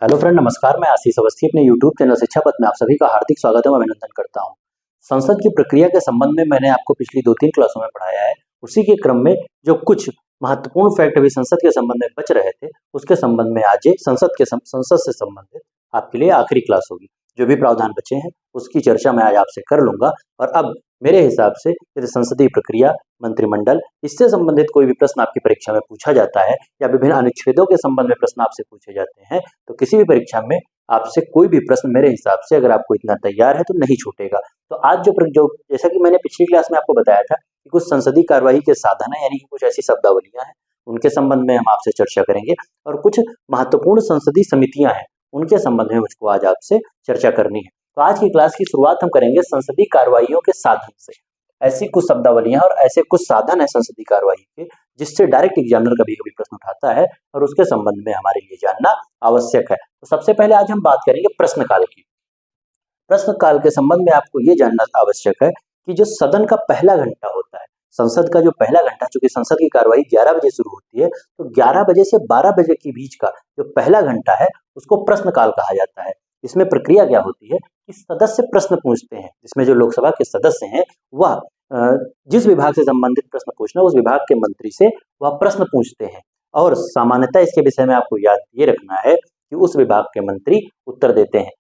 Hello friend, नमस्कार। मैं आशीष अवस्थी अपने यूट्यूब चैनल शिक्षा पथ में आप सभी का हार्दिक स्वागत एवं अभिनंदन करता हूं। संसद की प्रक्रिया के संबंध में मैंने आपको पिछली 2-3 क्लासों में पढ़ाया है। उसी के क्रम में जो कुछ महत्वपूर्ण फैक्ट अभी संसद के संबंध में बच रहे थे, उसके संबंध में आज संसद से संबंधित आपके लिए आखिरी क्लास होगी। जो भी प्रावधान बचे हैं उसकी चर्चा मैं आज आपसे कर लूंगा। और अब मेरे हिसाब से यदि संसदीय प्रक्रिया, मंत्रिमंडल, इससे संबंधित कोई भी प्रश्न आपकी परीक्षा में पूछा जाता है या विभिन्न अनुच्छेदों के संबंध में प्रश्न आपसे पूछे जाते हैं, तो किसी भी परीक्षा में आपसे कोई भी प्रश्न मेरे हिसाब से अगर आपको इतना तैयार है तो नहीं छूटेगा। तो आज जो जैसा कि मैंने पिछली क्लास में आपको बताया था कि कुछ संसदीय कार्यवाही के साधन है, यानी कि कुछ ऐसी शब्दावलियां हैं, उनके संबंध में हम आपसे चर्चा करेंगे। और कुछ महत्वपूर्ण संसदीय समितियां हैं, उनके संबंध में मुझको आज आपसे चर्चा करनी है। तो आज की क्लास की शुरुआत हम करेंगे संसदीय कार्यवाहियों के साधन से। ऐसी कुछ शब्दावलियां और ऐसे कुछ साधन है संसदीय कार्यवाही के, जिससे डायरेक्ट एग्जामिनर कभी कभी प्रश्न उठाता है और उसके संबंध में हमारे लिए जानना आवश्यक है। तो सबसे पहले आज हम बात करेंगे प्रश्नकाल की। प्रश्नकाल के संबंध में आपको ये जानना आवश्यक है कि जो सदन का पहला घंटा होता है, संसद का जो पहला घंटा, चूंकि संसद की कार्यवाही 11 बजे शुरू होती है, तो 11 बजे से 12 बजे के बीच का जो पहला घंटा है उसको प्रश्नकाल कहा जाता है। इसमें प्रक्रिया क्या होती है कि सदस्य प्रश्न पूछते हैं, जिसमें जो लोकसभा के सदस्य हैं वह जिस विभाग से संबंधित प्रश्न पूछना, उस विभाग के मंत्री से वह प्रश्न पूछते हैं। और सामान्यतः इसके विषय में आपको याद ये रखना है कि उस विभाग के मंत्री उत्तर देते हैं।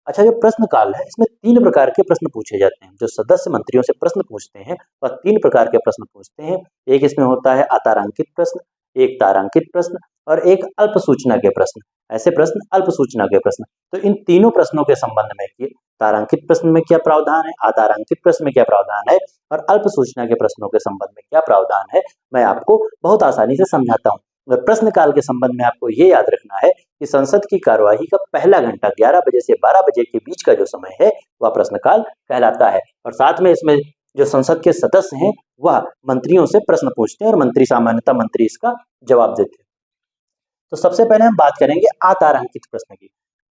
अच्छा, जो प्रश्नकाल है इसमें 3 प्रकार के प्रश्न पूछे जाते हैं। जो सदस्य मंत्रियों से प्रश्न पूछते हैं वह 3 प्रकार के प्रश्न पूछते हैं। एक इसमें होता है अतारांकित प्रश्न, एक तारांकित प्रश्न और एक अल्प सूचना के प्रश्न। ऐसे प्रश्न अल्प सूचना के प्रश्न। तो इन तीनों प्रश्नों के संबंध में कि तारांकित प्रश्न में क्या प्रावधान है, अतारांकित प्रश्न में क्या प्रावधान है और अल्प सूचना के प्रश्नों के संबंध में क्या प्रावधान है, मैं आपको बहुत आसानी से समझाता हूँ। प्रश्नकाल के संबंध में आपको ये याद रखना है कि संसद की कार्यवाही का पहला घंटा 11 बजे से 12 बजे के बीच का जो समय है वह प्रश्नकाल कहलाता है। और साथ में इसमें जो संसद के सदस्य हैं वह मंत्रियों से प्रश्न पूछते हैं और मंत्री इसका जवाब देते हैं। तो सबसे पहले हम बात करेंगे अतारांकित प्रश्न की।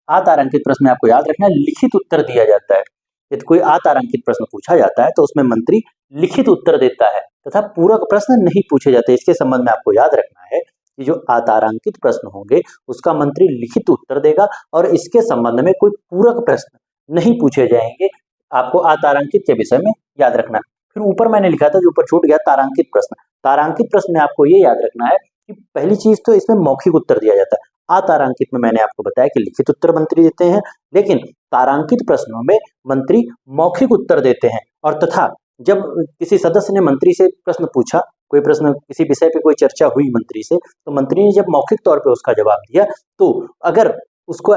अतारांकित प्रश्न में आपको याद रखना है लिखित उत्तर दिया जाता है। यदि कोई अतारांकित प्रश्न पूछा जाता है तो उसमें मंत्री लिखित उत्तर देता है तथा पूरक प्रश्न नहीं पूछे जाते। इसके संबंध में आपको याद रखना है कि जो अतारांकित प्रश्न होंगे उसका मंत्री लिखित उत्तर देगा और इसके संबंध में कोई पूरक प्रश्न नहीं पूछे जाएंगे। आपको अतारांकित के विषय में याद रखना है। फिर ऊपर मैंने लिखा था, जो ऊपर छूट गया, तारांकित प्रश्न। तारांकित प्रश्न में आपको ये याद रखना है कि पहली चीज तो इसमें मौखिक उत्तर दिया जाता है। अतारांकित में मैंने आपको बताया कि लिखित उत्तर मंत्री देते हैं, लेकिन तारांकित प्रश्नों में मंत्री मौखिक उत्तर देते हैं। और तथा जब किसी सदस्य ने मंत्री से प्रश्न पूछा, कोई प्रश्न, किसी विषय पे कोई चर्चा हुई मंत्री से, तो मंत्री ने जब मौखिक तौर पे उसका जवाब दिया, तो अगर उसको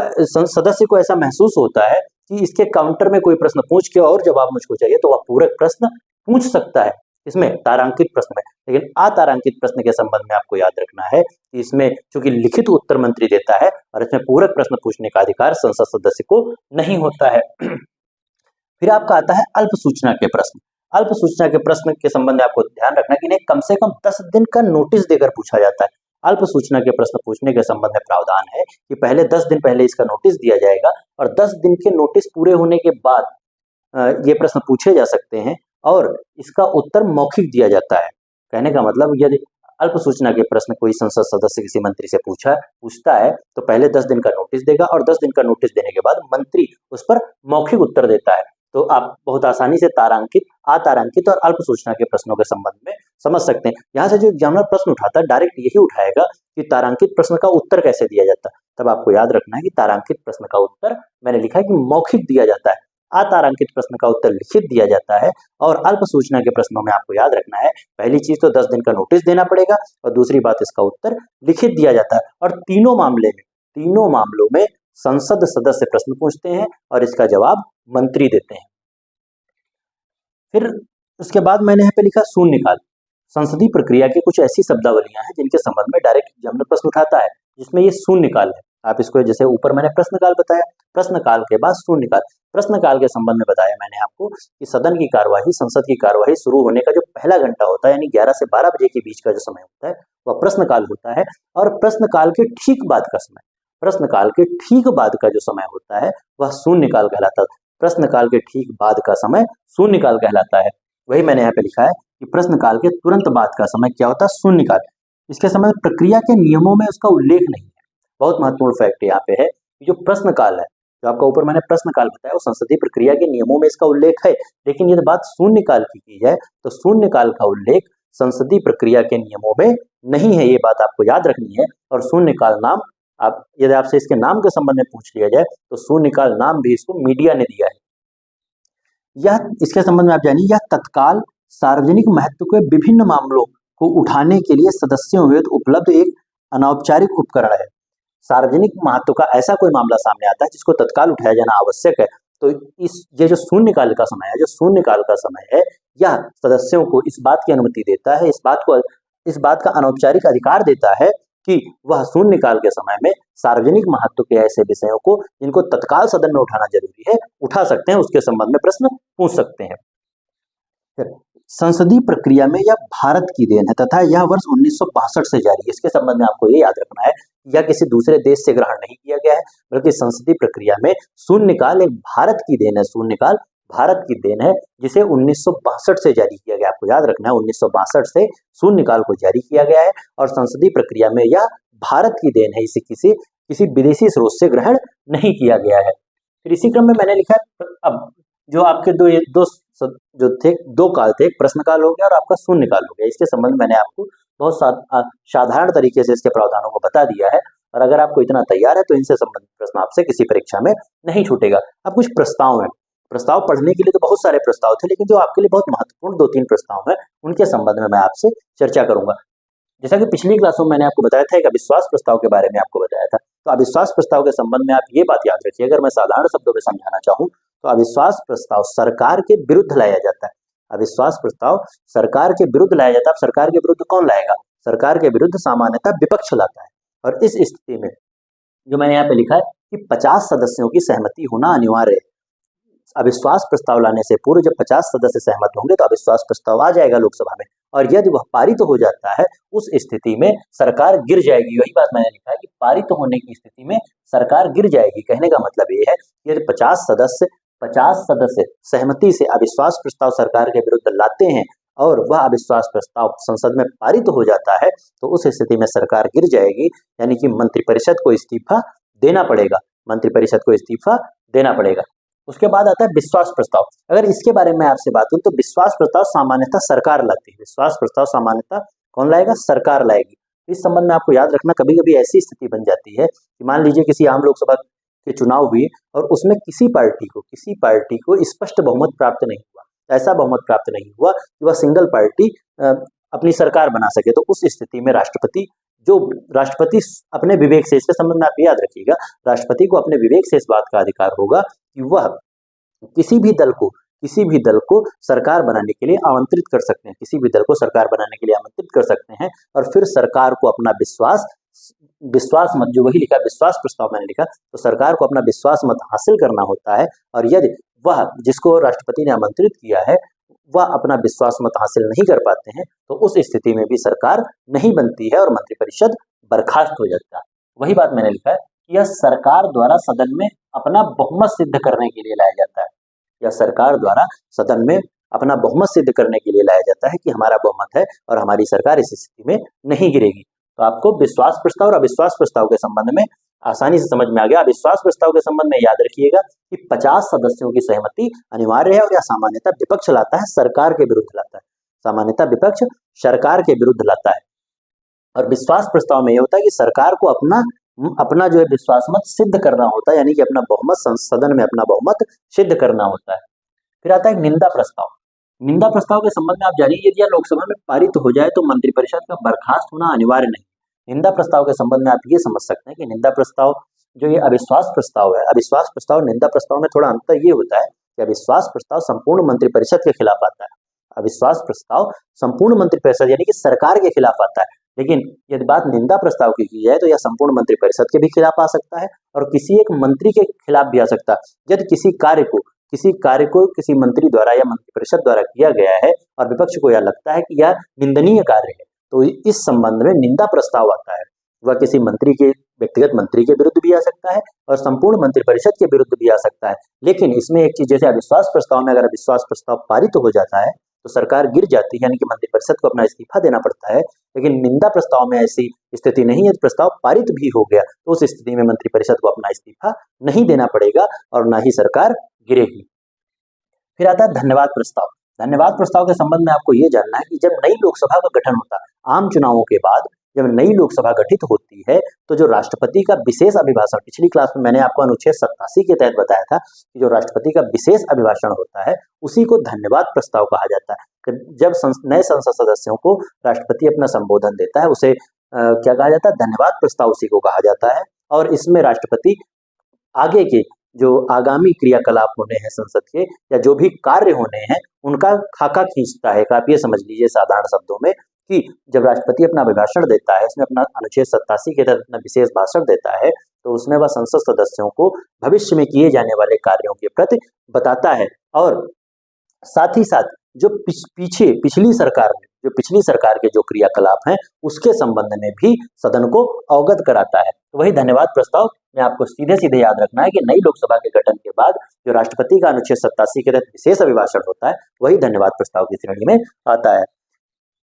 सदस्य को ऐसा महसूस होता है कि इसके काउंटर में कोई प्रश्न पूछ के और जवाब मुझको चाहिए, तो वह पूरक प्रश्न पूछ सकता है इसमें, तारांकित प्रश्न में। लेकिन अतारांकित प्रश्न के संबंध में आपको याद रखना है कि इसमें चूंकि लिखित उत्तर मंत्री देता है और इसमें पूरक प्रश्न पूछने का अधिकार संसद सदस्य को नहीं होता है। फिर आपका आता है अल्प सूचना के प्रश्न। अल्प सूचना के प्रश्न के संबंध में आपको ध्यान रखना कि इन्हें कम से कम 10 दिन का नोटिस देकर पूछा जाता है। अल्प सूचना के प्रश्न पूछने के संबंध में प्रावधान है कि पहले 10 दिन पहले इसका नोटिस दिया जाएगा और 10 दिन के नोटिस पूरे होने के बाद ये प्रश्न पूछे जा सकते हैं और इसका उत्तर मौखिक दिया जाता है। कहने का मतलब, यदि अल्प सूचना के प्रश्न कोई संसद सदस्य किसी मंत्री से पूछता है तो पहले 10 दिन का नोटिस देगा और 10 दिन का नोटिस देने के बाद मंत्री उस पर मौखिक उत्तर देता है। तो आप बहुत आसानी से तारांकित, अतारांकित और अल्प सूचना के प्रश्नों के संबंध में समझ सकते हैं। यहाँ से जो एग्जामिनर प्रश्न उठाता है डायरेक्ट यही उठाएगा कि तारांकित प्रश्न का उत्तर कैसे दिया जाता है। तब आपको याद रखना है कि तारांकित प्रश्न का उत्तर मैंने लिखा है कि मौखिक दिया जाता है, अतारांकित प्रश्न का उत्तर लिखित दिया जाता है। और अल्प सूचना के प्रश्नों में आपको याद रखना है, पहली चीज तो 10 दिन का नोटिस देना पड़ेगा और दूसरी बात इसका उत्तर लिखित दिया जाता है। और तीनों मामलों में संसद सदस्य प्रश्न पूछते हैं और इसका जवाब मंत्री देते हैं। फिर उसके बाद मैंने यहाँ पे लिखा शून्यकाल। संसदीय प्रक्रिया की कुछ ऐसी शब्दावलियां हैं जिनके संबंध में डायरेक्ट एग्जामिनर प्रश्न उठाता है, जिसमें ये शून्यकाल है। आप इसको, जैसे ऊपर मैंने प्रश्नकाल बताया, प्रश्नकाल के बाद शून्यकाल। प्रश्नकाल के संबंध में बताया मैंने आपको कि सदन की कार्यवाही, संसद की कार्यवाही शुरू होने का जो पहला घंटा होता है, यानी 11 से 12 बजे के बीच का जो समय होता है वह प्रश्नकाल होता है। और प्रश्नकाल के ठीक बाद का समय, प्रश्नकाल के ठीक बाद का जो समय होता है वह शून्यकाल कहलाता है। प्रश्नकाल के ठीक बाद का समय शून्यकाल कहलाता है। वही मैंने यहाँ पे लिखा है कि प्रश्नकाल के तुरंत बाद का समय क्या होता है, शून्यकाल। इसके समय प्रक्रिया के नियमों में उसका उल्लेख नहीं है। बहुत महत्वपूर्ण फैक्ट यहाँ पे है जो प्रश्न काल है, जो आपका ऊपर मैंने प्रश्न काल बताया, वो संसदीय प्रक्रिया के नियमों में इसका उल्लेख है। लेकिन यदि बात शून्य काल की जाए तो शून्य काल का उल्लेख संसदीय प्रक्रिया के नियमों में नहीं है, ये बात आपको याद रखनी है। और शून्य काल नाम आप यदि आपसे इसके नाम के संबंध में पूछ लिया जाए तो शून्य काल नाम भी इसको मीडिया ने दिया है। यह इसके संबंध में आप जानिए, यह तत्काल सार्वजनिक महत्व के विभिन्न मामलों को उठाने के लिए सदस्यों हेतु उपलब्ध एक अनौपचारिक उपकरण है। सार्वजनिक महत्व का ऐसा कोई मामला सामने आता है जिसको तत्काल उठाया जाना आवश्यक है, तो ये जो शून्य काल का समय है, जो शून्य काल का समय है, यह सदस्यों को इस बात की अनुमति देता है, इस बात का अनौपचारिक अधिकार देता है कि वह शून्य काल के समय में सार्वजनिक महत्व के ऐसे विषयों को जिनको तत्काल सदन में उठाना जरूरी है, उठा सकते हैं, उसके संबंध में प्रश्न पूछ सकते हैं। संसदीय प्रक्रिया में यह भारत की देन है तथा यह वर्ष 1962 से जारी है। इसके संबंध में आपको ये याद रखना है, यह किसी दूसरे देश से ग्रहण नहीं किया गया है, बल्कि संसदीय प्रक्रिया में शून्यकाल एक भारत की देन है। शून्यकाल भारत की देन है, जिसे 1962 से जारी किया गया। आपको याद रखना है, 1962 से शून्यकाल को जारी किया गया है और संसदीय प्रक्रिया में यह भारत की देन है, इसे किसी विदेशी स्रोत से ग्रहण नहीं किया गया है। फिर इसी क्रम में मैंने लिखा, अब जो आपके दो काल थे, एक प्रश्न काल हो गया और आपका शून्य काल हो गया। इसके संबंध में मैंने आपको बहुत साधारण तरीके से इसके प्रावधानों को बता दिया है, और अगर आपको इतना तैयार है तो इनसे संबंधित प्रश्न आपसे किसी परीक्षा में नहीं छूटेगा। अब कुछ प्रस्ताव हैं, प्रस्ताव पढ़ने के लिए तो बहुत सारे प्रस्ताव थे, लेकिन जो आपके लिए बहुत महत्वपूर्ण 2-3 प्रस्ताव हैं, उनके संबंध में मैं आपसे चर्चा करूंगा। जैसा कि पिछली क्लासों में मैंने आपको बताया था, एक अविश्वास प्रस्ताव के बारे में आपको बताया था। तो अविश्वास प्रस्ताव के संबंध में आप ये बात याद रखिए, अगर मैं साधारण शब्दों में समझाना चाहूँ तो अविश्वास प्रस्ताव सरकार के विरुद्ध लाया जाता है। अविश्वास प्रस्ताव सरकार के विरुद्ध लाया जाता है। अब सरकार के विरुद्ध कौन लाएगा? सरकार के विरुद्ध सामान्यतः विपक्ष लाता है। और इस स्थिति में जो मैंने यहाँ पे लिखा है कि 50 सदस्यों की सहमति होना अनिवार्य है। अविश्वास प्रस्ताव लाने से पूर्व जब 50 सदस्य सहमत होंगे तो अविश्वास प्रस्ताव आ जाएगा लोकसभा में, और यदि वह पारित हो जाता है उस स्थिति में सरकार गिर जाएगी। वही बात मैंने लिखा है कि पारित होने की स्थिति में सरकार गिर जाएगी। कहने का मतलब ये है कि यदि 50 सदस्य सहमति से अविश्वास प्रस्ताव सरकार के विरुद्ध लाते हैं और वह अविश्वास प्रस्ताव संसद में पारित हो जाता है तो उस स्थिति में सरकार गिर जाएगी, यानी कि मंत्रिपरिषद को इस्तीफा देना पड़ेगा। मंत्रिपरिषद को इस्तीफा देना पड़ेगा। उसके बाद आता है विश्वास प्रस्ताव। अगर इसके बारे में आपसे बात करूं तो विश्वास प्रस्ताव सामान्यतः सरकार लाती है। विश्वास प्रस्ताव सामान्यतः कौन लाएगा? सरकार लाएगी। इस संबंध में आपको याद रखना, कभी कभी ऐसी स्थिति बन जाती है कि मान लीजिए किसी आम लोकसभा के चुनाव हुए और उसमें किसी पार्टी को स्पष्ट बहुमत प्राप्त नहीं हुआ, ऐसा बहुमत प्राप्त नहीं हुआ कि वह सिंगल पार्टी अपनी सरकार बना सके। तो उस स्थिति में राष्ट्रपति अपने विवेक से, इसके संबंध में आप याद रखिएगा, राष्ट्रपति को अपने विवेक से इस बात का अधिकार होगा कि वह किसी भी दल को सरकार बनाने के लिए आमंत्रित कर सकते हैं, किसी भी दल को सरकार बनाने के लिए आमंत्रित कर सकते हैं, और फिर सरकार को अपना विश्वास मत, जो वही लिखा विश्वास प्रस्ताव मैंने लिखा, तो सरकार को अपना विश्वास मत हासिल करना होता है। और यदि वह जिसको राष्ट्रपति ने आमंत्रित किया है वह अपना विश्वास मत हासिल नहीं कर पाते हैं तो उस स्थिति में भी सरकार नहीं बनती है और मंत्रिपरिषद बर्खास्त हो जाता है। वही बात मैंने लिखा है कि यह सरकार द्वारा सदन में अपना बहुमत सिद्ध करने के लिए लाया जाता है। यह सरकार द्वारा सदन में अपना बहुमत सिद्ध करने के लिए लाया जाता है कि हमारा बहुमत है और हमारी सरकार इस स्थिति में नहीं गिरेगी। तो आपको विश्वास प्रस्ताव और अविश्वास प्रस्ताव के संबंध में आसानी से समझ में आ गया। अविश्वास प्रस्ताव के संबंध में याद रखिएगा कि 50 सदस्यों की सहमति अनिवार्य है और यह सामान्यतः विपक्ष लाता है, सरकार के विरुद्ध लाता है। सामान्यतः विपक्ष सरकार के विरुद्ध लाता है। और विश्वास प्रस्ताव में यह होता है कि सरकार को अपना जो है विश्वास मत सिद्ध करना होता है, यानी कि अपना बहुमत संसदन में अपना बहुमत सिद्ध करना होता है। फिर आता है निंदा प्रस्ताव। निंदा प्रस्ताव के संबंध में आप जानिए, यदि यह लोकसभा में पारित हो जाए तो मंत्रिपरिषद का बर्खास्त होना अनिवार्य नहीं। निंदा प्रस्ताव के संबंध में आप ये समझ सकते हैं कि निंदा प्रस्ताव जो ये अविश्वास प्रस्ताव है, अविश्वास प्रस्ताव निंदा प्रस्ताव में थोड़ा अंतर ये होता है कि अविश्वास प्रस्ताव संपूर्ण मंत्रिपरिषद के खिलाफ आता है। अविश्वास प्रस्ताव संपूर्ण मंत्रिपरिषद यानी कि सरकार के खिलाफ आता है, लेकिन यदि बात निंदा प्रस्ताव की जाए तो यह संपूर्ण मंत्रिपरिषद के भी खिलाफ आ सकता है और किसी एक मंत्री के खिलाफ भी आ सकता है। यदि किसी कार्य को किसी मंत्री द्वारा या मंत्रिपरिषद द्वारा किया गया है और विपक्ष को यह लगता है कि यह निंदनीय कार्य है, तो इस संबंध में निंदा प्रस्ताव आता है। वह किसी व्यक्तिगत मंत्री के विरुद्ध भी आ सकता है और संपूर्ण मंत्रिपरिषद के विरुद्ध भी आ सकता है। लेकिन इसमें एक चीज, जैसे अविश्वास प्रस्ताव में अगर अविश्वास प्रस्ताव पारित हो जाता है तो सरकार गिर जाती है, यानी कि मंत्रिपरिषद को अपना इस्तीफा देना पड़ता है। लेकिन निंदा प्रस्ताव में ऐसी स्थिति नहीं है, प्रस्ताव पारित भी हो गया तो उस स्थिति में मंत्रिपरिषद को अपना इस्तीफा नहीं देना पड़ेगा और ना ही सरकार गिरेगी। फिर आता है धन्यवाद प्रस्ताव। धन्यवाद प्रस्ताव के संबंध में आपको ये जानना है कि जब नई लोकसभा का गठन होता है, आम चुनावों के बाद जब नई लोकसभा गठित होती है तो जो राष्ट्रपति का विशेष अभिभाषण, पिछली क्लास में मैंने आपको अनुच्छेद 87 के तहत बताया था कि जो राष्ट्रपति का विशेष अभिभाषण होता है उसी को धन्यवाद प्रस्ताव कहा जाता है। जब नए संसद सदस्यों को राष्ट्रपति अपना संबोधन देता है उसे क्या कहा जाता है, धन्यवाद प्रस्ताव उसी को कहा जाता है। और इसमें राष्ट्रपति आगे के जो आगामी क्रियाकलाप होने हैं संसद के या जो भी कार्य होने हैं उनका खाका खींचता है। आप ये समझ लीजिए साधारण शब्दों में कि जब राष्ट्रपति अपना अभिभाषण देता है, उसमें अपना अनुच्छेद 87 के तहत अपना विशेष भाषण देता है तो उसमें वह संसद सदस्यों को भविष्य में किए जाने वाले कार्यों के प्रति बताता है और साथ ही साथ जो पिछली सरकार के जो क्रियाकलाप हैं उसके संबंध में भी सदन को अवगत कराता है। तो वही धन्यवाद प्रस्ताव में आपको सीधे सीधे याद रखना है कि नई लोकसभा के गठन के बाद जो राष्ट्रपति का अनुच्छेद 87 के तहत विशेष अभिभाषण होता है वही धन्यवाद प्रस्ताव की श्रेणी में आता है।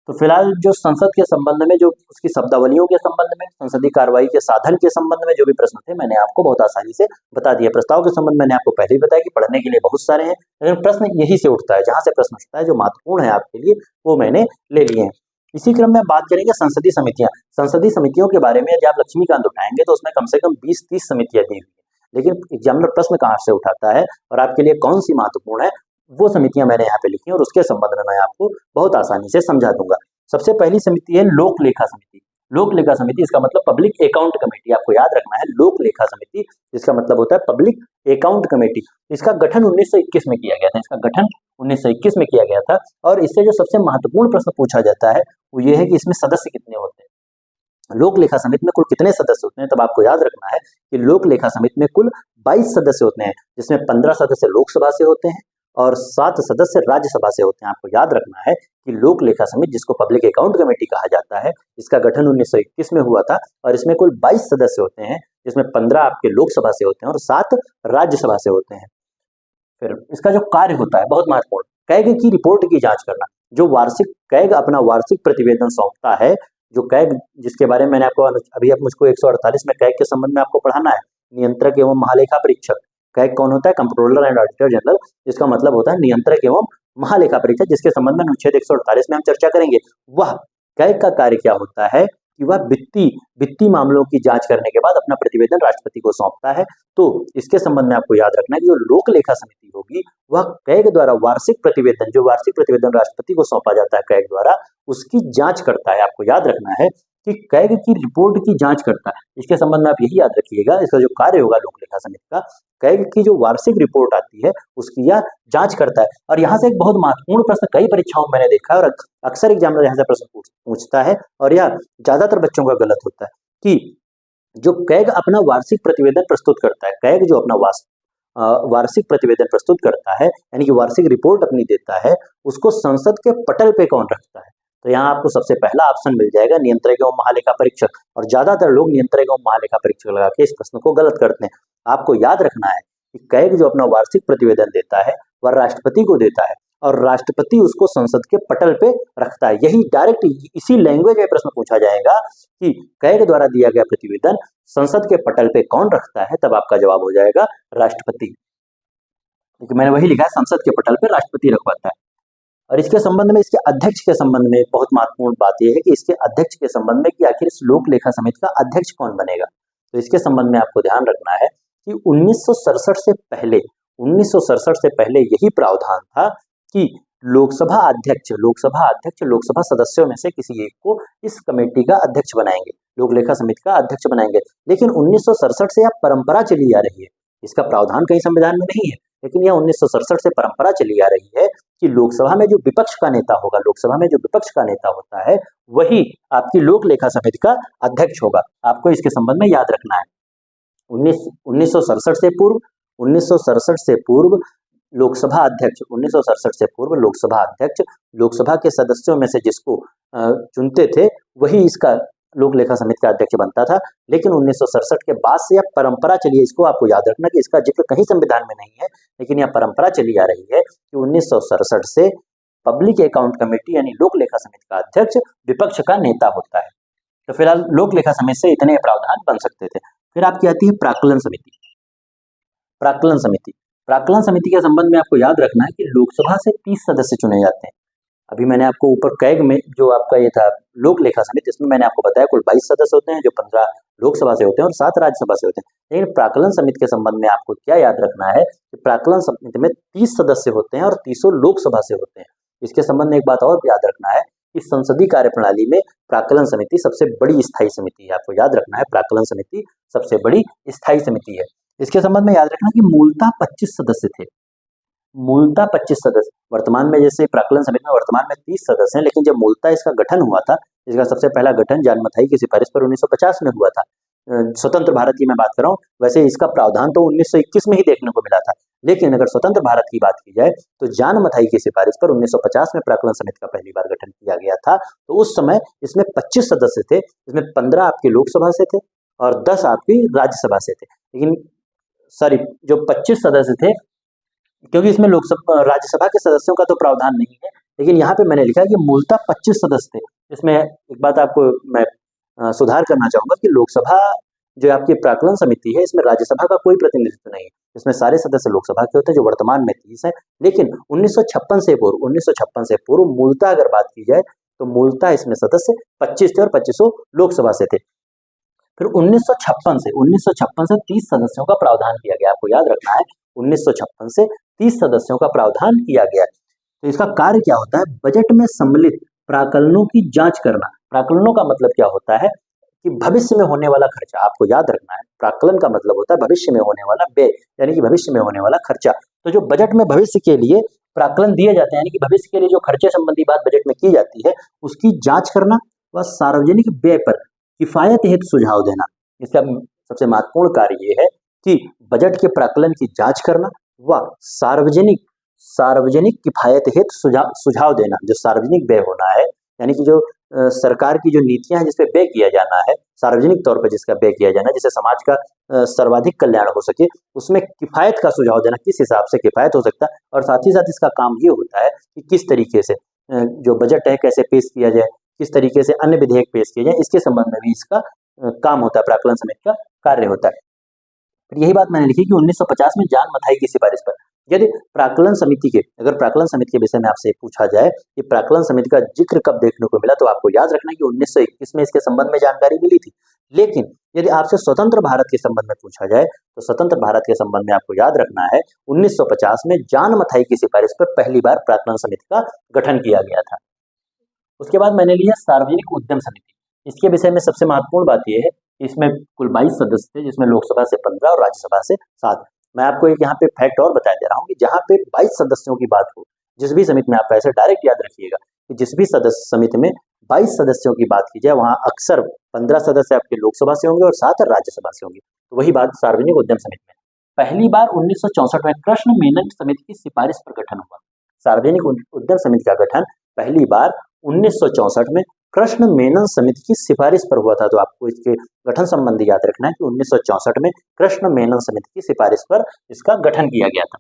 तो फिलहाल जो संसद के संबंध में, जो उसकी शब्दावलियों के संबंध में, संसदीय कार्रवाई के साधन के संबंध में जो भी प्रश्न थे मैंने आपको बहुत आसानी से बता दिया। प्रस्ताव के संबंध में मैंने आपको पहले ही बताया कि पढ़ने के लिए बहुत सारे हैं, लेकिन प्रश्न यही से उठता है, जहां से प्रश्न उठता है जो महत्वपूर्ण है आपके लिए वो मैंने ले लिए हैं। इसी क्रम में बात करेंगे संसदीय समितियां। संसदीय समितियों के बारे में यदि आप लक्ष्मीकांत उठाएंगे तो उसमें कम से कम 20-30 समितियां दी हुई है, लेकिन एग्जामिनर प्रश्न कहाँ से उठाता है और आपके लिए कौन सी महत्वपूर्ण है वो समितियां मैंने यहाँ पे लिखी है और उसके संबंध में मैं आपको बहुत आसानी से समझा दूंगा। सबसे पहली समिति है लोक लेखा समिति। लोक लेखा समिति इसका मतलब पब्लिक अकाउंट कमेटी, आपको याद रखना है लोक लेखा समिति जिसका मतलब होता है पब्लिक अकाउंट कमेटी। इसका गठन 1921 में किया गया था, इसका गठन 1921 में किया गया था और इससे जो सबसे महत्वपूर्ण प्रश्न पूछा जाता है वो ये है कि इसमें सदस्य कितने होते हैं। लोक लेखा समिति में कुल कितने सदस्य होते हैं, तब आपको याद रखना है कि लोक लेखा समिति में कुल 22 सदस्य होते हैं, जिसमें 15 सदस्य लोकसभा से होते हैं और 7 सदस्य राज्यसभा से होते हैं। आपको याद रखना है कि लोक लेखा समिति जिसको पब्लिक अकाउंट कमेटी कहा जाता है, इसका गठन 1921 में हुआ था और इसमें कुल 22 सदस्य होते हैं, जिसमें 15 आपके लोकसभा से होते हैं और 7 राज्यसभा से होते हैं। फिर इसका जो कार्य होता है बहुत महत्वपूर्ण, कैग की रिपोर्ट की जांच करना। जो कैग अपना वार्षिक प्रतिवेदन सौंपता है, जो कैग जिसके बारे में मैंने आपको अभी आप मुझको 148 में कैग के संबंध में आपको पढ़ाना है, नियंत्रक एवं महालेखा परीक्षक। कैग कौन होता है? कंट्रोलर एंड ऑडिटर जनरल, जिसका मतलब होता है नियंत्रक एवं महालेखा परीक्षक, जिसके संबंध में अनुच्छेद 148 में हम चर्चा करेंगे। वह कैग का कार्य क्या होता है कि वह वित्तीय मामलों की जांच करने के बाद अपना प्रतिवेदन राष्ट्रपति को सौंपता है। तो इसके संबंध में आपको याद रखना है कि जो लोक लेखा समिति होगी वह कैग द्वारा वार्षिक प्रतिवेदन राष्ट्रपति को सौंपा जाता है कैग द्वारा, उसकी जांच करता है। आपको याद रखना है कि कैग की रिपोर्ट की जांच करता है। इसके संबंध में आप यही याद रखिएगा, इसका जो कार्य होगा लोक लेखा समिति का, कैग की जो वार्षिक रिपोर्ट आती है उसकी यह जांच करता है। और यहाँ से एक बहुत महत्वपूर्ण प्रश्न कई परीक्षाओं में मैंने देखा है और अक्सर एग्जामिनर यहाँ से प्रश्न पूछता है और यह ज्यादातर बच्चों का गलत होता है कि जो कैग अपना वार्षिक प्रतिवेदन प्रस्तुत करता है, कैग जो अपना वार्षिक प्रतिवेदन प्रस्तुत करता है यानी कि वार्षिक रिपोर्ट अपनी देता है, उसको संसद के पटल पे कौन रखता है? तो यहाँ आपको सबसे पहला ऑप्शन मिल जाएगा नियंत्रक एवं महालेखा परीक्षक, और ज्यादातर लोग नियंत्रक एवं महालेखा परीक्षक लगा के इस प्रश्न को गलत करते हैं। आपको याद रखना है कि कैग जो अपना वार्षिक प्रतिवेदन देता है वह राष्ट्रपति को देता है और राष्ट्रपति उसको संसद के पटल पे रखता है। यही डायरेक्ट इसी लैंग्वेज में प्रश्न पूछा जाएगा कि कैग द्वारा दिया गया प्रतिवेदन संसद के पटल पे कौन रखता है, तब आपका जवाब हो जाएगा राष्ट्रपति, क्योंकि मैंने वही लिखा है संसद के पटल पे राष्ट्रपति रखवाता है। और इसके संबंध में, इसके अध्यक्ष के संबंध में बहुत महत्वपूर्ण बात यह है कि इसके अध्यक्ष के संबंध में कि आखिर इस लोक लेखा समिति का अध्यक्ष कौन बनेगा। तो इसके संबंध में आपको ध्यान रखना है कि 1967 से पहले यही प्रावधान था कि लोकसभा सदस्यों में से किसी एक को इस कमेटी का अध्यक्ष बनाएंगे, लोक लेखा समिति का अध्यक्ष बनाएंगे। लेकिन 1967 से यह परंपरा चली आ रही है, इसका प्रावधान कहीं संविधान में नहीं है, लेकिन यह 1967 से परंपरा चली आ रही है कि लोकसभा में जो विपक्ष का नेता होता है वही आपकी लोक लेखा समिति का अध्यक्ष होगा। आपको इसके संबंध में याद रखना है। 1967 से पूर्व लोकसभा अध्यक्ष, लोकसभा के सदस्यों में से जिसको चुनते थे वही इसका लोक लेखा समिति का अध्यक्ष बनता था। लेकिन 1967 के बाद से यह परंपरा चली है, इसको आपको याद रखना कि इसका जिक्र कहीं संविधान में नहीं है, लेकिन यह परंपरा चली आ रही है कि 1967 से पब्लिक अकाउंट कमेटी यानी लोक लेखा समिति का अध्यक्ष विपक्ष का नेता होता है। तो फिलहाल लोक लेखा समिति से इतने प्रावधान बन सकते थे। फिर आपकी आती है प्राक्कलन समिति। प्राक्कलन समिति, प्राक्कलन समिति के संबंध में आपको याद रखना है कि लोकसभा से 30 सदस्य चुने जाते हैं। अभी मैंने आपको ऊपर कैग में जो आपका ये था लोक लेखा समिति, इसमें मैंने आपको बताया कुल 22 सदस्य होते हैं, जो 15 लोकसभा से होते हैं और 7 राज्यसभा से होते हैं। लेकिन प्राक्कलन समिति के संबंध में आपको क्या याद रखना है कि प्राक्कलन समिति में 30 सदस्य होते हैं और 30 लोकसभा से होते हैं। इसके संबंध में एक बात और याद रखना है कि संसदीय कार्यप्रणाली में प्राक्कलन समिति सबसे बड़ी स्थायी समिति है। आपको याद रखना है प्राक्कलन समिति सबसे बड़ी स्थायी समिति है। इसके संबंध में याद रखना कि मूलतः 25 सदस्य थे, मूलतः 25 सदस्य। वर्तमान में जैसे प्राक्कलन समिति में वर्तमान में 30 सदस्य हैं, लेकिन जब मूलतः इसका गठन हुआ था, इसका सबसे पहला गठन जॉन मथाई की सिफारिश पर 1950 में हुआ था। स्वतंत्र भारत की मैं बात कर रहा हूँ, वैसे इसका प्रावधान तो 1921 में ही देखने को मिला था, लेकिन अगर स्वतंत्र भारत की बात की जाए तो जॉन मथाई की सिफारिश पर 1950 में प्राक्कलन समिति का पहली बार गठन किया गया था। तो उस समय इसमें 25 सदस्य थे, इसमें 15 आपकी लोकसभा से थे और 10 आपकी राज्यसभा से थे। लेकिन सॉरी, जो 25 सदस्य थे, क्योंकि इसमें लोकसभा राज्यसभा के सदस्यों का तो प्रावधान नहीं है, लेकिन यहाँ पे मैंने लिखा है कि मूलतः 25 सदस्य थे। इसमें एक बात आपको मैं सुधार करना चाहूंगा कि लोकसभा जो आपकी प्राक्कलन समिति है, इसमें राज्यसभा का कोई प्रतिनिधित्व नहीं है। इसमें सारे सदस्य लोकसभा के होते हैं, जो वर्तमान में 30 है। लेकिन 1956 से पूर्व मूलतः अगर बात की जाए तो मूलतः इसमें सदस्य 25 थे और 25 लोकसभा से थे। फिर 1956 से 30 सदस्यों का प्रावधान किया गया। आपको याद रखना है 1956 से 30 सदस्यों का प्रावधान किया गया। तो इसका कार्य क्या होता है? बजट में सम्मिलित प्राक्कलनों की जांच करना। प्राक्कलनों का मतलब क्या होता है कि भविष्य में होने वाला खर्चा। आपको याद रखना है प्राक्कलन का मतलब होता है भविष्य में होने वाला व्यय, यानी कि भविष्य में होने वाला खर्चा। तो जो बजट में भविष्य के लिए प्राक्कलन दिए जाते हैं, यानी कि भविष्य के लिए जो खर्चे संबंधी बात बजट में की जाती है, उसकी जांच करना व सार्वजनिक व्यय पर किफायत हेतु सुझाव देना। इसका सबसे महत्वपूर्ण कार्य ये है कि बजट के प्राक्कलन की जांच करना व सार्वजनिक किफायत हेतु सुझाव देना। जो सार्वजनिक व्यय होना है, यानी कि जो सरकार की जो नीतियां हैं जिसपे व्यय किया जाना है, सार्वजनिक तौर पर जिसका व्यय किया जाना है, जिससे समाज का सर्वाधिक कल्याण हो सके, उसमें किफायत का सुझाव देना, किस हिसाब से किफायत हो सकता है। और साथ ही साथ इसका काम ये होता है कि किस तरीके से जो बजट है कैसे पेश किया जाए, किस तरीके से अन्य विधेयक पेश किए जाए, इसके संबंध में भी इसका काम होता है, प्राक्कलन समिति का कार्य होता है। फिर यही बात मैंने लिखी कि 1950 में जॉन मथाई की सिफारिश पर यदि प्राक्कलन समिति के विषय में आपसे पूछा जाए कि प्राक्कलन समिति का जिक्र कब देखने को मिला, तो आपको याद रखना है कि 1921 में इसके संबंध में जानकारी मिली थी। लेकिन यदि आपसे स्वतंत्र भारत के संबंध में पूछा जाए तो स्वतंत्र भारत के संबंध में आपको याद रखना है 1950 में जॉन मथाई की सिफारिश पर पहली बार प्राक्कलन समिति का गठन किया गया था। उसके बाद मैंने लिया सार्वजनिक उद्यम समिति। इसके विषय में सबसे महत्वपूर्ण बात यह है कि इसमें कुल 22 सदस्य थे, जिसमें लोकसभा से 15 और राज्यसभा से 7। मैं आपको एक यहाँ पे फैक्ट और बता दे रहा हूँ कि जहाँ पे 22 सदस्यों की बात हो, जिस भी समिति में, आप ऐसे डायरेक्ट याद रखिएगा कि जिस भी समिति में 22 सदस्यों की बात की जाए, वहाँ अक्सर 15 सदस्य आपके लोकसभा से होंगे और 7 राज्यसभा से होंगे। तो वही बात सार्वजनिक उद्यम समिति में पहली बार 1964 में कृष्ण मेनन समिति की सिफारिश पर गठन हुआ। सार्वजनिक उद्यम समिति का गठन पहली बार 1964 में कृष्ण मेनन समिति की सिफारिश पर हुआ था। तो आपको इसके गठन संबंधी याद रखना है कि 1964 में कृष्ण मेनन समिति की सिफारिश पर इसका गठन किया गया था।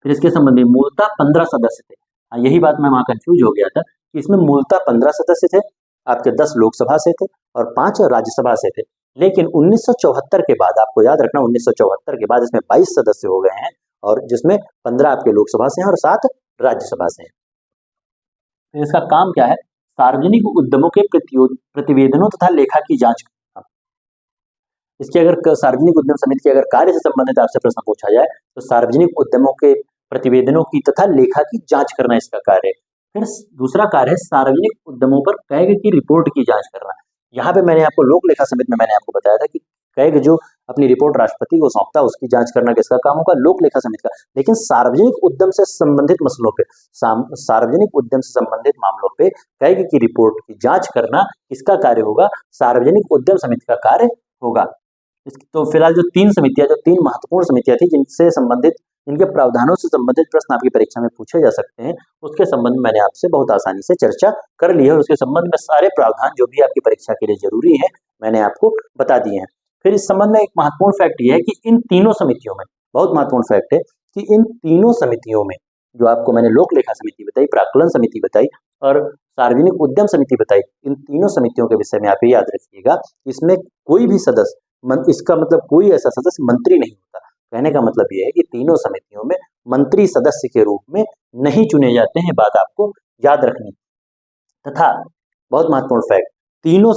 फिर इसके संबंधी मूलतः 15 सदस्य थे। यही बात मैं वहां कंफ्यूज हो गया था कि इसमें मूलतः 15 सदस्य थे, आपके 10 लोकसभा से थे और 5 राज्यसभा से थे। लेकिन 1974 के बाद, आपको याद रखना 1974 के बाद इसमें 22 सदस्य हो गए हैं और जिसमें 15 आपके लोकसभा से हैं और 7 राज्यसभा से हैं। तो इसका काम क्या है? सार्वजनिक उद्यमों के प्रतिवेदनों तथा लेखा की जांच करना। इसके अगर सार्वजनिक उद्यम समिति के अगर कार्य से संबंधित आपसे प्रश्न पूछा जाए तो सार्वजनिक उद्यमों के प्रतिवेदनों की तथा लेखा की जांच करना इसका कार्य है। फिर दूसरा कार्य है सार्वजनिक उद्यमों पर कैग की रिपोर्ट की जांच करना। यहाँ पे मैंने आपको लोक लेखा समिति में मैंने आपको बताया था कि कैग जो अपनी रिपोर्ट राष्ट्रपति को सौंपता है, उसकी जांच करना किसका काम होगा? लोक लेखा समिति का। लेकिन सार्वजनिक उद्यम से संबंधित मसलों पे, सार्वजनिक उद्यम से संबंधित मामलों पे कैग की रिपोर्ट की जांच करना किसका कार्य होगा? सार्वजनिक उद्यम समिति का कार्य होगा। तो फिलहाल जो 3 समितियां, जो 3 महत्वपूर्ण समितियां थी जिनसे संबंधित, जिनके प्रावधानों से संबंधित प्रश्न आपकी परीक्षा में पूछे जा सकते हैं, उसके संबंध में मैंने आपसे बहुत आसानी से चर्चा कर ली है और उसके संबंध में सारे प्रावधान जो भी आपकी परीक्षा के लिए जरूरी है मैंने आपको बता दिए हैं। फिर इस संबंध में एक महत्वपूर्ण फैक्ट यह है कि इन तीनों समितियों में, बहुत महत्वपूर्ण फैक्ट है कि इन तीनों समितियों में जो आपको मैंने लोक लेखा समिति बताई, प्राक्कलन समिति बताई और सार्वजनिक उद्यम समिति बताई, इन तीनों समितियों के विषय में आप ये याद रखिएगा, इसमें कोई भी सदस्य इसका मतलब कोई ऐसा सदस्य मंत्री नहीं होता। कहने का मतलब ये है कि तीनों समितियों में मंत्री सदस्य के रूप में नहीं चुने जाते हैं, बात आपको याद रखनी। तथा बहुत महत्वपूर्ण फैक्ट, तीनों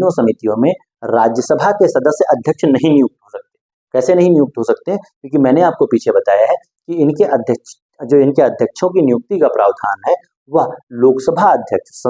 समितियों में राज्यसभा के सदस्य अध्यक्ष नहीं नियुक्त हो सकते। कैसे नहीं नियुक्त हो सकते? क्योंकि मैंने आपको पीछे बताया है कि इनके अध्यक्षों की नियुक्ति का प्रावधान है वह लोकसभा अध्यक्ष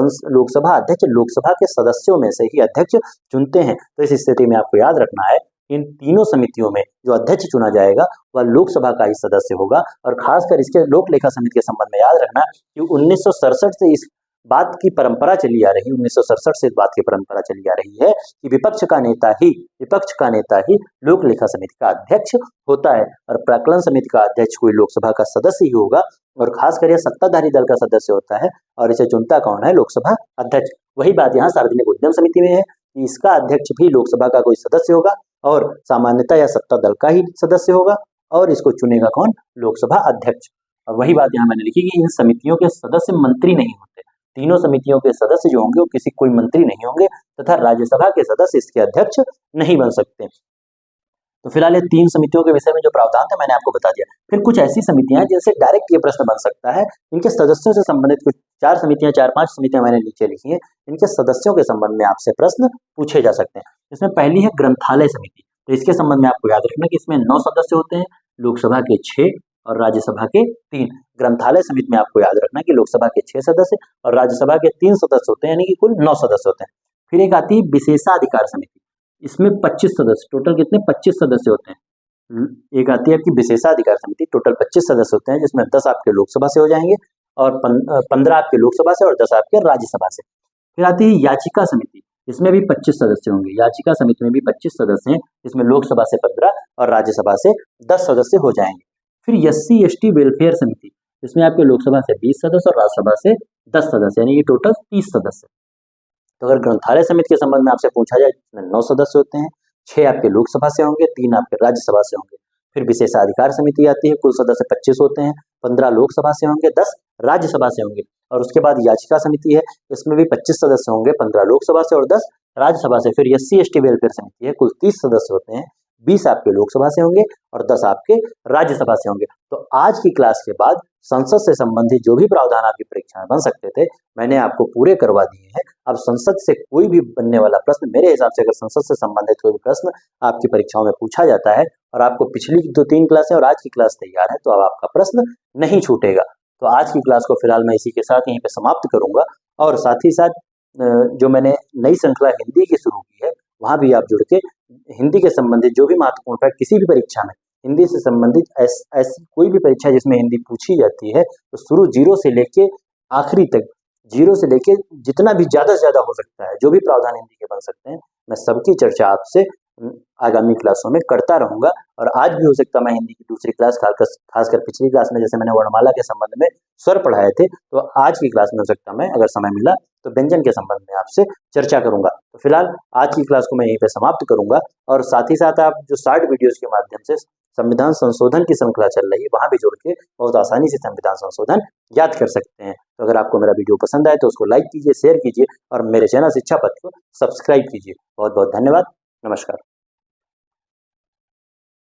लोकसभा के सदस्यों में से ही अध्यक्ष चुनते हैं। तो इस स्थिति में आपको याद रखना है, इन तीनों समितियों में जो अध्यक्ष चुना जाएगा वह लोकसभा का ही सदस्य होगा। और खासकर इसके लोक लेखा समिति के संबंध में याद रखना कि 1967 से इस बात की परंपरा चली आ रही 1967 से इस बात की परंपरा चली आ रही है कि विपक्ष का नेता ही लोक लेखा समिति का अध्यक्ष होता है और प्राक्कलन समिति का अध्यक्ष कोई लोकसभा का सदस्य ही होगा। और खासकर यह सत्ताधारी दल का सदस्य होता है और इसे चुनता कौन है? लोकसभा अध्यक्ष। वही बात यहाँ सार्वजनिक उद्यम समिति में है कि इसका अध्यक्ष भी लोकसभा का कोई सदस्य होगा और सामान्यतः यह सत्ता दल का ही सदस्य होगा और इसको चुनेगा कौन? लोकसभा अध्यक्ष। और वही बात यहाँ मैंने लिखी कि इन समितियों के सदस्य मंत्री नहीं होते। तीनों समितियों के सदस्य जो होंगे वो किसी कोई मंत्री नहीं होंगे तथा राज्यसभा के सदस्य इसके अध्यक्ष नहीं बन सकते। तो फिलहाल ये तीन समितियों के विषय में जो प्रावधान था मैंने आपको बता दिया। फिर कुछ ऐसी समितियां हैं जिनसे डायरेक्ट ये प्रश्न बन सकता है, इनके सदस्यों से संबंधित कुछ 4-5 समितियां मैंने नीचे लिखी हैं, इनके सदस्यों के संबंध में आपसे प्रश्न पूछे जा सकते हैं। इसमें पहली है ग्रंथालय समिति। तो इसके संबंध में आपको याद रखना कि इसमें 9 सदस्य होते हैं, लोकसभा के 6 और राज्यसभा के 3। ग्रंथालय समिति में आपको याद रखना कि लोकसभा के 6 सदस्य और राज्यसभा के 3 सदस्य होते हैं, यानी कि कुल 9 सदस्य होते हैं। फिर एक आती है विशेषाधिकार समिति, इसमें 25 सदस्य, टोटल कितने? 25 सदस्य होते हैं। एक आती है आपकी विशेषाधिकार समिति, टोटल 25 सदस्य होते हैं, जिसमें 10 आपके लोकसभा से हो जाएंगे और 15 आपके लोकसभा से और 10 आपके राज्यसभा से। फिर आती है याचिका समिति, इसमें भी 25 सदस्य होंगे। याचिका समिति में भी 25 सदस्य हैं, जिसमें लोकसभा से 15 और राज्यसभा से 10 सदस्य हो जाएंगे। फिर SC/ST वेलफेयर समिति, इसमें आपके लोकसभा से 20 सदस्य और राज्यसभा से 10 सदस्य, यानी कि टोटल 30 सदस्य। तो अगर ग्रंथालय समिति के संबंध में आपसे पूछा जाए, इसमें 9 सदस्य होते हैं, 6 आपके लोकसभा से होंगे, 3 आपके राज्यसभा से होंगे। फिर विशेषाधिकार समिति आती है, कुल सदस्य 25 होते हैं, 15 लोकसभा से होंगे, 10 राज्यसभा से होंगे। और उसके बाद याचिका समिति है, इसमें भी 25 सदस्य होंगे, 15 लोकसभा से और 10 राज्यसभा से। फिर SC/ST वेलफेयर समिति है, कुल 30 सदस्य होते हैं, 20 आपके लोकसभा से होंगे और 10 आपके राज्यसभा से होंगे। तो आज की क्लास के बाद संसद से संबंधित जो भी प्रावधान आपकी परीक्षा में बन सकते थे मैंने आपको पूरे करवा दिए हैं। अब संसद से कोई भी बनने वाला प्रश्न, मेरे हिसाब से अगर संसद से संबंधित कोई भी प्रश्न आपकी परीक्षाओं में पूछा जाता है और आपको पिछली 2-3 क्लासें और आज की क्लास तैयार है, तो अब आपका प्रश्न नहीं छूटेगा। तो आज की क्लास को फिलहाल मैं इसी के साथ यहीं पे समाप्त करूंगा और साथ ही साथ जो मैंने नई श्रृंखला हिंदी की शुरू की है वहां भी आप जुड़ के हिंदी के संबंधित जो भी महत्वपूर्ण फैक्ट किसी भी परीक्षा में हिंदी से संबंधित ऐसी कोई भी परीक्षा जिसमें हिंदी पूछी जाती है तो शुरू 0 से लेके आखिरी तक, 0 से लेके जितना भी ज्यादा से ज्यादा हो सकता है जो भी प्रावधान हिंदी के बन सकते हैं, मैं सबकी चर्चा आपसे आगामी क्लासों में करता रहूंगा। और आज भी हो सकता है मैं हिंदी की दूसरी क्लास, खासकर पिछली क्लास में जैसे मैंने वर्णमाला के संबंध में स्वर पढ़ाए थे, तो आज की क्लास में हो सकता है मैं अगर समय मिला तो व्यंजन के संबंध में आपसे चर्चा करूंगा। तो फिलहाल आज की क्लास को मैं यहीं पे समाप्त करूंगा और साथ ही साथ आप जो शॉर्ट वीडियोस के माध्यम से संविधान संशोधन की श्रृंखला चल रही है वहां भी जुड़ के बहुत आसानी से संविधान संशोधन याद कर सकते हैं। तो अगर आपको मेरा वीडियो पसंद आए तो उसको लाइक कीजिए, शेयर कीजिए और मेरे चैनल शिक्षा पथ को सब्सक्राइब कीजिए। बहुत बहुत धन्यवाद। नमस्कार।